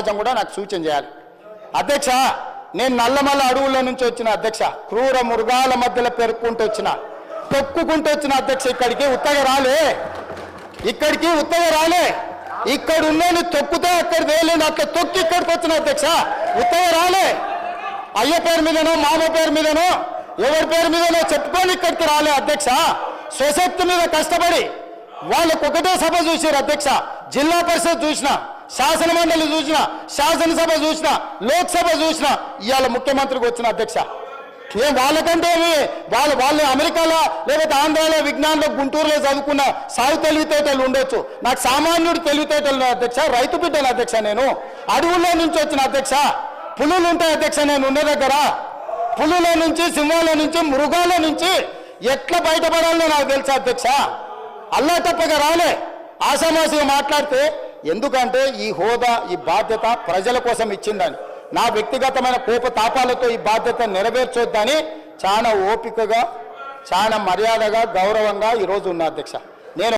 సమాజం కూడా నాకు సూచన చేయాలి. అధ్యక్ష, నేను నల్లమల్ల అడవుల నుంచి వచ్చిన అధ్యక్ష, క్రూర మృగాల మధ్యలో పెరుక్కుంటూ వచ్చిన, తొక్కుకుంటూ వచ్చిన అధ్యక్ష. ఇక్కడికి ఉత్తగా రాలే, ఇక్కడ ఉన్నోని తొక్కుతే అక్కడ వేలేని అట్లా తొక్కి ఇక్కడికి వచ్చిన అధ్యక్ష. ఉత్తగా రాలే, అయ్య పేరు మీదనో మామ పేరు మీదనో ఎవరి పేరు మీదనో చెప్పుకొని ఇక్కడికి రాలే అధ్యక్ష. స్వశక్తి మీద కష్టపడి వాళ్ళకు ఒకటే సభ చూసారు అధ్యక్ష. జిల్లా పరిషత్ చూసిన, శాసన మండలి చూసిన, శాసనసభ చూసిన, లోక్సభ చూసిన, ఇవాళ ముఖ్యమంత్రికి వచ్చిన అధ్యక్ష. ఏం వాళ్ళకంటే వాళ్ళు అమెరికాలో లేకపోతే ఆంధ్రాలో విజ్ఞానంలో గుంటూరులో చదువుకున్న సాగు తెలివితేటలు ఉండొచ్చు. నాకు సామాన్యుడు తెలివితేటలు అధ్యక్ష. రైతు బిడ్డను అధ్యక్ష. నేను అడవుల్లో నుంచి వచ్చిన అధ్యక్ష. పులులు ఉంటాయి అధ్యక్ష నేను ఉండే దగ్గర. పులుల నుంచి, సింహాల నుంచి, మృగాల నుంచి ఎట్లా బయటపడాలో నాకు తెలుసా అధ్యక్ష. అల్లా తప్పగా రాలే, ఆషామాషిగా మాట్లాడితే. ఎందుకంటే ఈ హోదా, ఈ బాధ్యత ప్రజల కోసం ఇచ్చిందని, నా వ్యక్తిగతమైన కోపతాపాలతో ఈ బాధ్యత నెరవేర్చొద్దని చాలా ఓపికగా, చాలా మర్యాదగా, గౌరవంగా ఈరోజు ఉన్నా అధ్యక్ష.